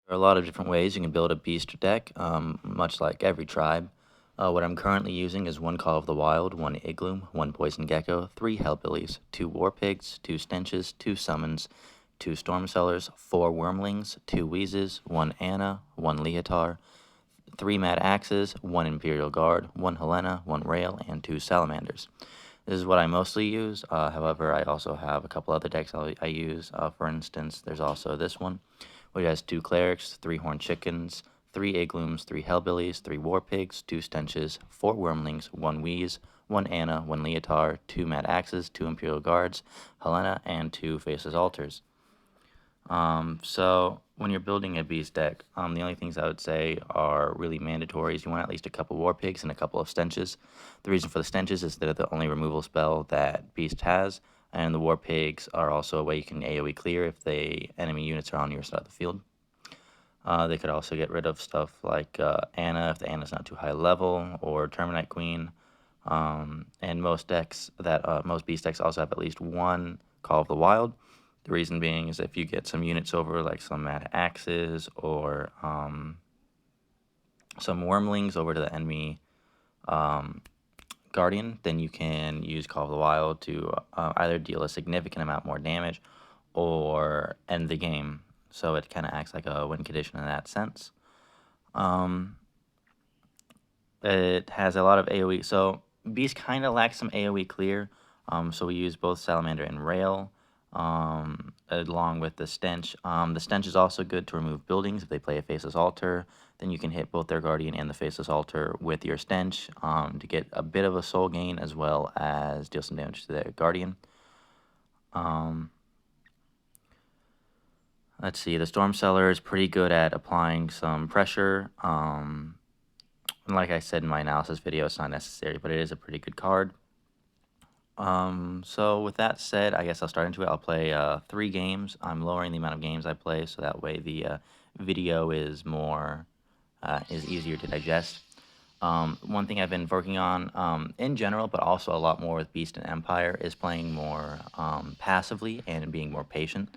There are a lot of different ways you can build a beast deck, much like every tribe. What I'm currently using is one Call of the Wild, one Igloo, one Poison Gecko, three Hellbillies, two War Pigs, two Stenches, two Summons, two Stormcellars, four Wormlings, two Wheezes, one Anna, one Leotar, three Mad Axes, one Imperial Guard, one Helena, one Rail, and two Salamanders. This is what I mostly use. However, I also have a couple other decks I use. For instance, there's also this one, which has two Clerics, three Horned Chickens, three Iglooms, three Hellbillies, three War Pigs, two Stenches, four Wormlings, one Wheeze, one Anna, one Leotar, two Mad Axes, two Imperial Guards, Helena, and two Faceless Altars. So when you're building a beast deck, the only things I would say are really mandatory is you want at least a couple War Pigs and a couple of Stenches. The reason for the Stenches is they're the only removal spell that Beast has, and the War Pigs are also a way you can AoE clear if the enemy units are on your side of the field. They could also get rid of stuff like Anna if the Anna's not too high level, or Terminite Queen. And most decks most beast decks also have at least one Call of the Wild. The reason being is if you get some units over, like some Mad Axes or some Wormlings over to the enemy Guardian, then you can use Call of the Wild to either deal a significant amount more damage or end the game. So it kind of acts like a win condition in that sense. It has a lot of AoE. So Beast kind of lacks some AoE clear. So we use both Salamander and Rail along with the Stench. The Stench is also good to remove buildings. If they play a Faceless Altar, then you can hit both their Guardian and the Faceless Altar with your Stench to get a bit of a soul gain as well as deal some damage to their Guardian. Let's see, the Stormceller is pretty good at applying some pressure. And like I said in my analysis video, it's not necessary, but it is a pretty good card. So with that said, I guess I'll start into it. I'll play 3 games. I'm lowering the amount of games I play, so that way the video is easier to digest. One thing I've been working on in general, but also a lot more with Beast and Empire, is playing more passively and being more patient.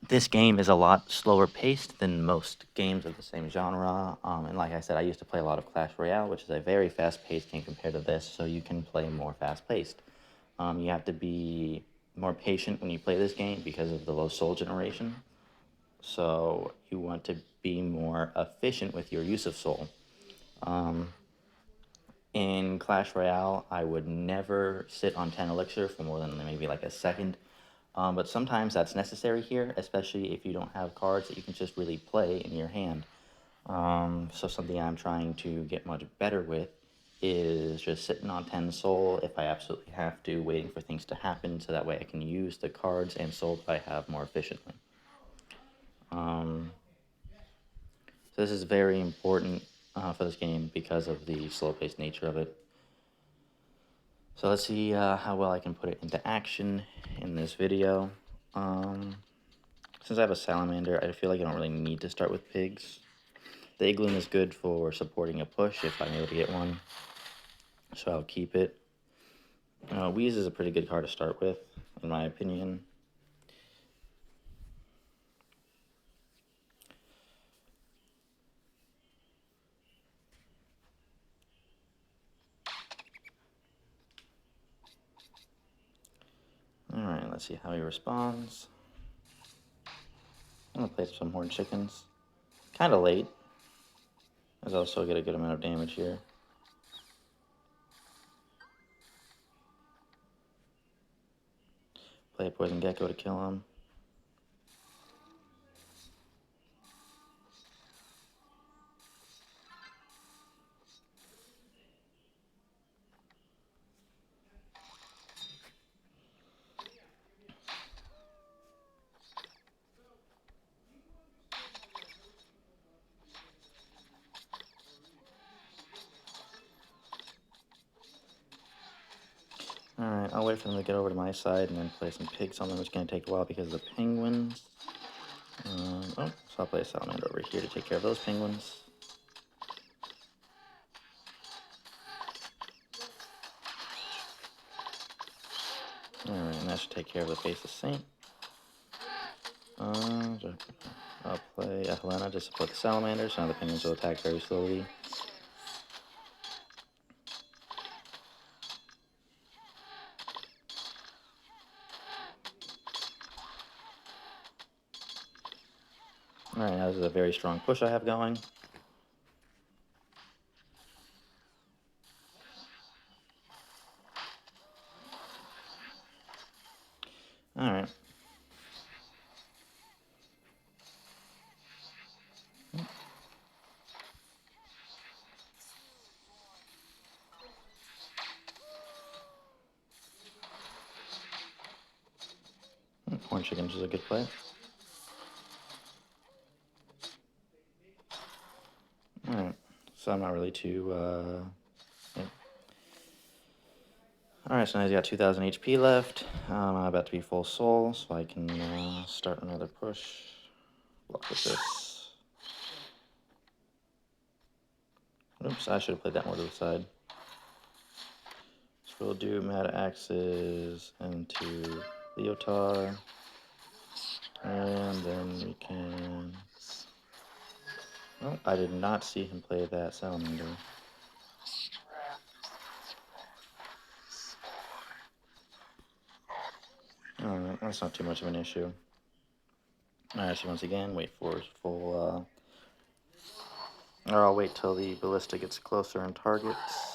This game is a lot slower paced than most games of the same genre. And like I said, I used to play a lot of Clash Royale, which is a very fast paced game compared to this, so you can play more fast paced. You have to be more patient when you play this game because of the low soul generation. So you want to be more efficient with your use of soul. In Clash Royale, I would never sit on 10 elixir for more than maybe like a second. But sometimes that's necessary here, especially if you don't have cards that you can just really play in your hand. So something I'm trying to get much better with is just sitting on 10 soul if I absolutely have to, waiting for things to happen so that way I can use the cards and soul that I have more efficiently. So this is very important for this game because of the slow-paced nature of it. So let's see how well I can put it into action in this video. Since I have a Salamander, I feel like I don't really need to start with pigs. The Igloo is good for supporting a push if I'm able to get one, so I'll keep it. Wheeze is a pretty good card to start with, in my opinion. Alright, let's see how he responds. I'm going to play some Horned Chickens. Kind of late, as I also get a good amount of damage here. Play a Poison Gecko to kill him. Alright, I'll wait for them to get over to my side and then play some pigs on them, which is going to take a while because of the penguins. So I'll play a Salamander over here to take care of those penguins. Alright, and that should take care of the Faceless Saint. I'll play a Helena to support the Salamander, so now the penguins will attack very slowly. Alright, now this is a very strong push I have going. Alright. Corn chickens is a good play. Alright, so I'm not really too, yeah. Alright, so now he's got 2000 HP left. I'm about to be full soul, so I can start another push. Block with this. Oops, I should have played that more to the side. So we'll do Mad Axes into Leotar. And then we can... Oh, I did not see him play that Salamander. Alright, that's not too much of an issue. Alright, so once again, wait for full, or I'll wait till the ballista gets closer and targets.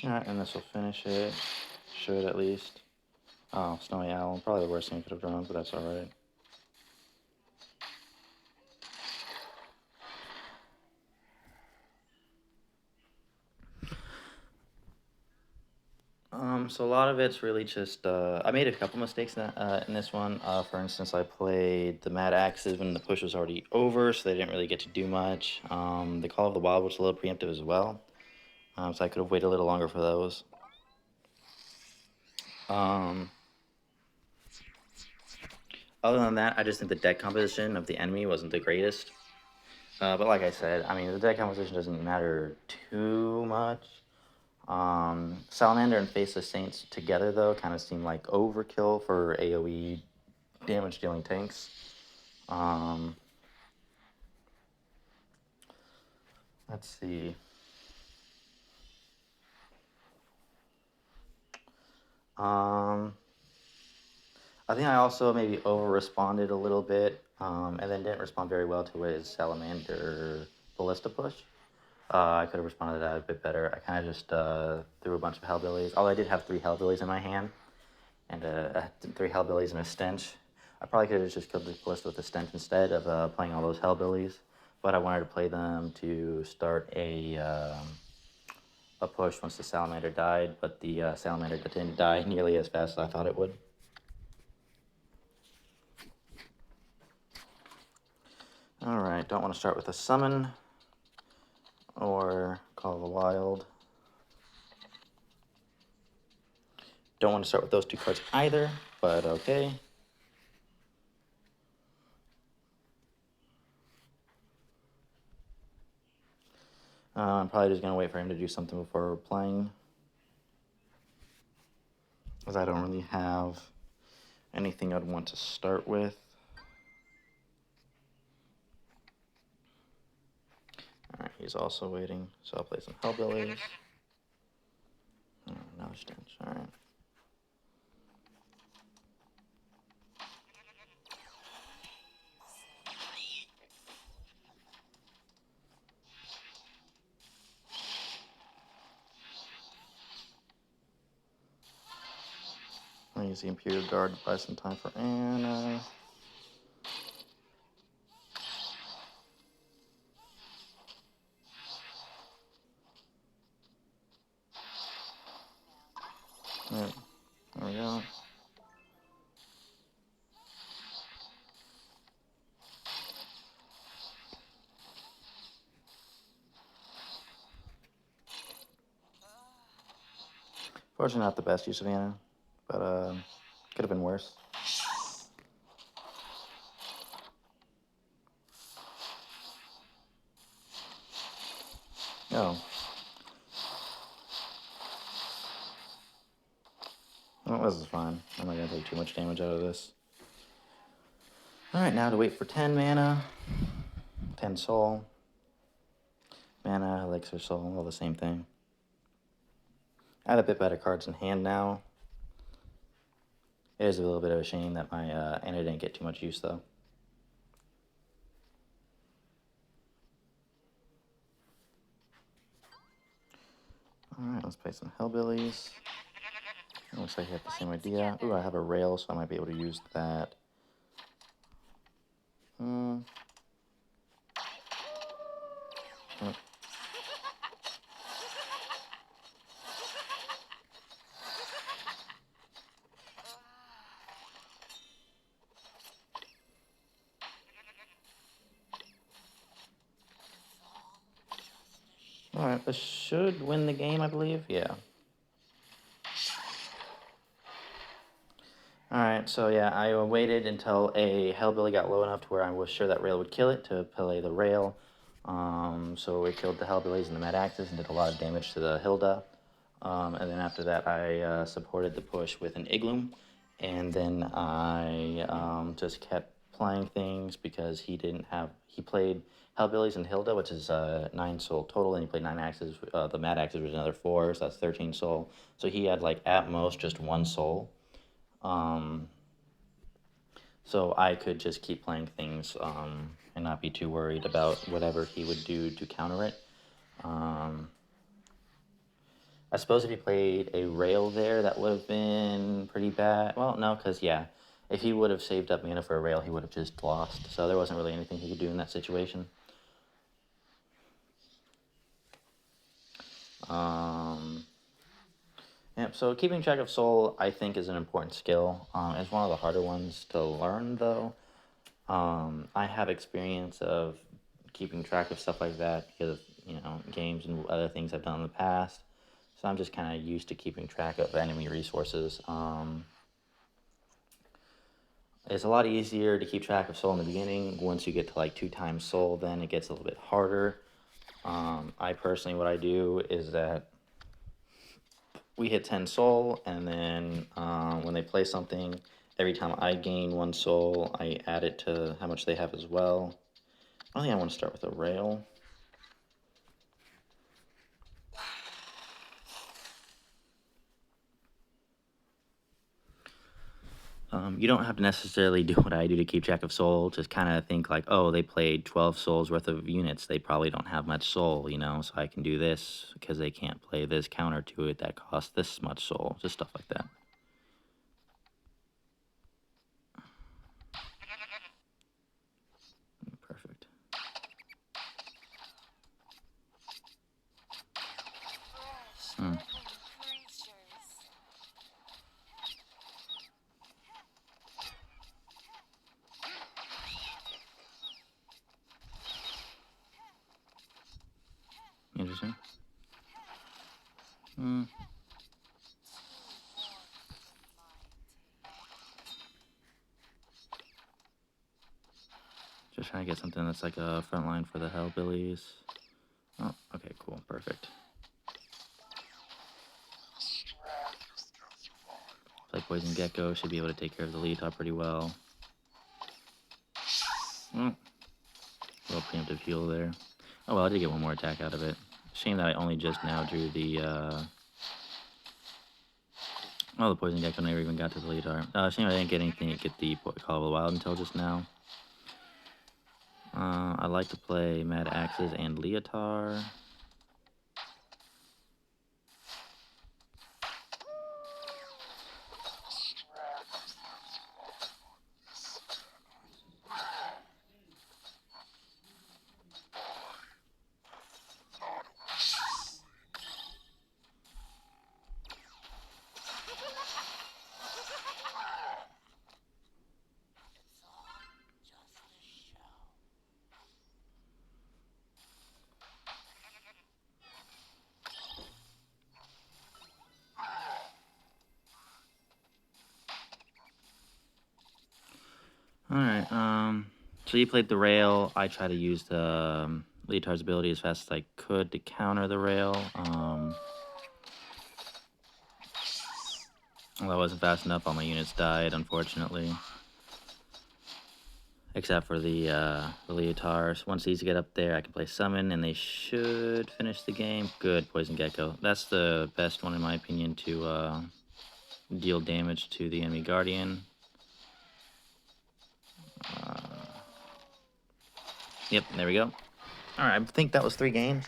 Alright, and this will finish it. Should at least. Oh, Snowy Owl. Probably the worst thing I could have drawn, but that's alright. So a lot of it's really just, I made a couple mistakes in this one. For instance, I played the Mad Axes when the push was already over, so they didn't really get to do much. The Call of the Wild was a little preemptive as well, so I could have waited a little longer for those. Other than that, I just think the deck composition of the enemy wasn't the greatest. But like I said, I mean, the deck composition doesn't matter too much. Salamander and Faceless Saints together, though, kind of seem like overkill for AoE damage-dealing tanks. Let's see. I think I also maybe over-responded a little bit, and then didn't respond very well to his Salamander Ballista push. I could have responded to that a bit better. I kind of just threw a bunch of Hellbillies. Although I did have 3 Hellbillies in my hand, and 3 Hellbillies and a Stench. I probably could have just killed the Ballista with a Stench instead of playing all those Hellbillies. But I wanted to play them to start a push once the Salamander died. But the Salamander didn't die nearly as fast as I thought it would. Alright, don't want to start with a Summon or Call of the Wild. Don't want to start with those 2 cards either, but okay. I'm probably just going to wait for him to do something before playing, because I don't really have anything I'd want to start with. Alright, he's also waiting, so I'll play some Hellbillies. Oh, another Stench, alright. I'll use the Imperial Guard to buy some time for Anna. Alright, there we go. Unfortunately, not the best use of mana, but could have been worse. Oh. Well, this is fine. I'm not going to take too much damage out of this. Alright, now to wait for 10 mana. 10 soul. Mana, elixir, soul, all the same thing. I have a bit better cards in hand now. It is a little bit of a shame that my Anna didn't get too much use, though. Alright, let's play some Hellbillies. It looks like you have the same idea. Ooh, I have a rail, so I might be able to use that. Oh. Alright, this should win the game, I believe. Yeah. Alright, so yeah, I waited until a Hellbilly got low enough to where I was sure that rail would kill it to play the rail. So it killed the Hellbillies and the Mad Axes and did a lot of damage to the Hilda. And then after that, I supported the push with an Igloo. And then I just kept playing things because he played Hellbillies and Hilda, which is 9 soul total, and he played 9 axes. The Mad Axes was another 4, so that's 13 soul. So he had, like, at most just 1 soul. So I could just keep playing things and not be too worried about whatever he would do to counter it. I suppose if he played a rail there, that would have been pretty bad. Well, no, because, yeah, if he would have saved up mana for a rail, he would have just lost. So there wasn't really anything he could do in that situation. Yeah, so keeping track of soul, I think, is an important skill. It's one of the harder ones to learn, though. I have experience of keeping track of stuff like that because of, games and other things I've done in the past. So I'm just kind of used to keeping track of enemy resources. It's a lot easier to keep track of soul in the beginning. Once you get to like 2 times soul, then it gets a little bit harder. I personally, what I do is that we hit 10 soul, and then when they play something, every time I gain 1 soul, I add it to how much they have as well. I think I want to start with a rail. You don't have to necessarily do what I do to keep track of soul. Just kind of think like, oh, they played 12 souls worth of units. They probably don't have much soul, so I can do this because they can't play this counter to it that costs this much soul. Just stuff like that. Perfect. Interesting. Just trying to get something that's like a front line for the Hellbillies. Oh, okay, cool, perfect. Play Poison Gecko, should be able to take care of the lead top pretty well. Well, preemptive heal there. Oh well, I did get one more attack out of it. Shame that I only just now drew the, oh, the Poison Gecko never even got to the lead arm. Shame I didn't get the Call of the Wild until just now. I like to play Mad Axes and Leotar. Alright, so you played the rail. I try to use the leotard's ability as fast as I could to counter the rail. Well, that wasn't fast enough. All my units died, unfortunately. Except for the leotards. Once these get up there, I can play summon, and they should finish the game. Good, Poison Gecko. That's the best one, in my opinion, to deal damage to the enemy Guardian. Yep, there we go. Alright, I think that was 3 games.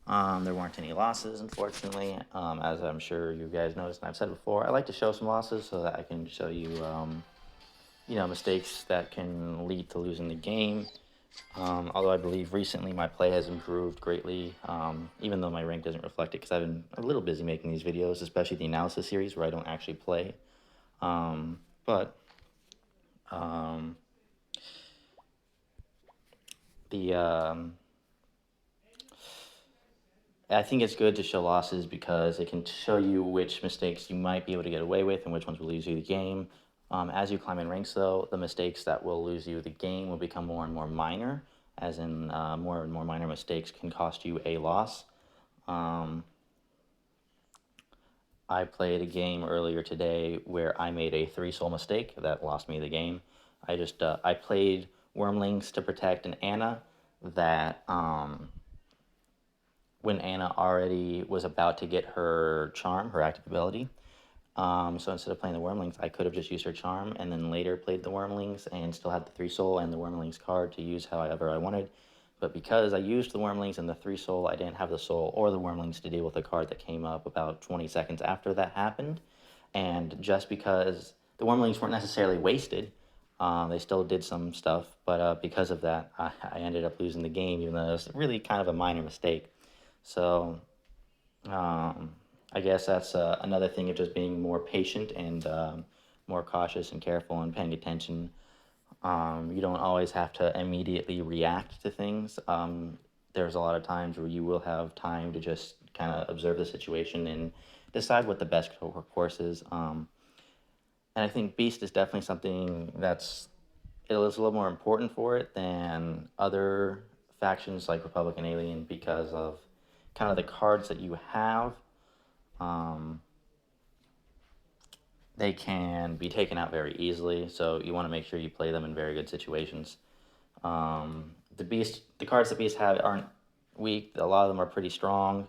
There weren't any losses, unfortunately. As I'm sure you guys noticed, and I've said before, I like to show some losses so that I can show you, mistakes that can lead to losing the game. Although I believe recently my play has improved greatly, even though my rank doesn't reflect it, because I've been a little busy making these videos, especially the analysis series where I don't actually play. But I think it's good to show losses because it can show you which mistakes you might be able to get away with and which ones will lose you the game. As you climb in ranks, though, the mistakes that will lose you the game will become more and more minor, as in more and more minor mistakes can cost you a loss. I played a game earlier today where I made a 3-soul mistake that lost me the game. I played Wormlings to protect an Anna that when Anna already was about to get her charm, her active ability. So instead of playing the Wormlings, I could have just used her charm and then later played the Wormlings and still had the 3-soul and the Wormlings card to use however I wanted. But because I used the Wormlings and the 3-soul, I didn't have the soul or the Wormlings to deal with a card that came up about 20 seconds after that happened. And just because the Wormlings weren't necessarily wasted, they still did some stuff, but because of that, I ended up losing the game, even though it was really kind of a minor mistake. So I guess that's another thing of just being more patient and more cautious and careful and paying attention. You don't always have to immediately react to things. There's a lot of times where you will have time to just kind of observe the situation and decide what the best course is. And I think Beast is definitely something it is a little more important for it than other factions like Republic and Alien because of kind of the cards that you have. They can be taken out very easily, so you want to make sure you play them in very good situations. The cards that Beast have aren't weak. A lot of them are pretty strong,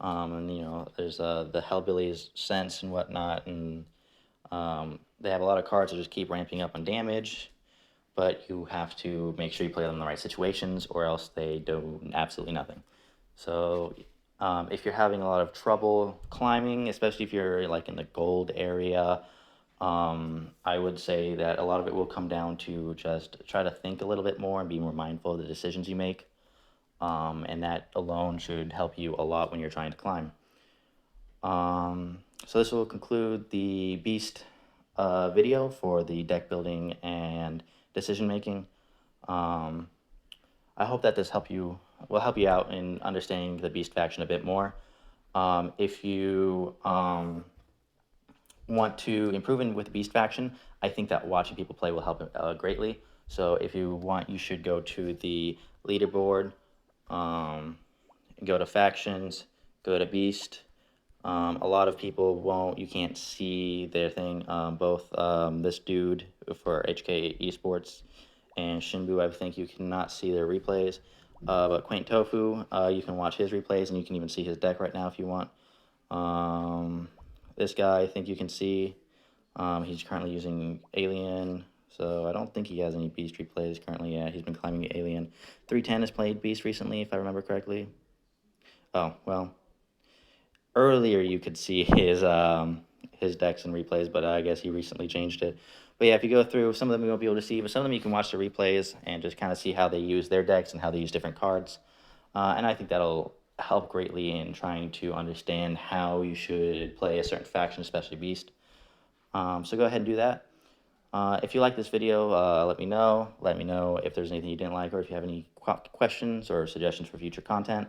and there's the Hellbilly's Sense and whatnot, and they have a lot of cards that just keep ramping up on damage. But you have to make sure you play them in the right situations, or else they do absolutely nothing. So if you're having a lot of trouble climbing, especially if you're like in the gold area, I would say that a lot of it will come down to just try to think a little bit more and be more mindful of the decisions you make. And that alone should help you a lot when you're trying to climb. So this will conclude the Beast video for the deck building and decision making. I hope that this will help you out in understanding the Beast faction a bit more. If you want to improve with the Beast faction, I think that watching people play will help greatly. So if you want, you should go to the leaderboard, go to factions, go to Beast. A lot of people you can't see their thing. Both this dude for HK Esports and Shinbu, I think you cannot see their replays. But Quaint Tofu, you can watch his replays, and you can even see his deck right now if you want. This guy, I think you can see. He's currently using Alien, so I don't think he has any Beast replays currently. Yeah, he's been climbing the Alien. 310 has played Beast recently, if I remember correctly. Oh, well. Earlier you could see his decks and replays, but I guess he recently changed it. But yeah, if you go through, some of them you won't be able to see, but some of them you can watch the replays and just kind of see how they use their decks and how they use different cards. And I think that'll help greatly in trying to understand how you should play a certain faction, especially Beast. So go ahead and do that. If you like this video, let me know. Let me know if there's anything you didn't like or if you have any questions or suggestions for future content.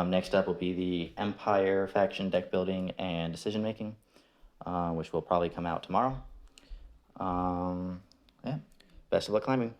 Next up will be the Empire faction deck building and decision making, which will probably come out tomorrow. Yeah. Best of luck climbing.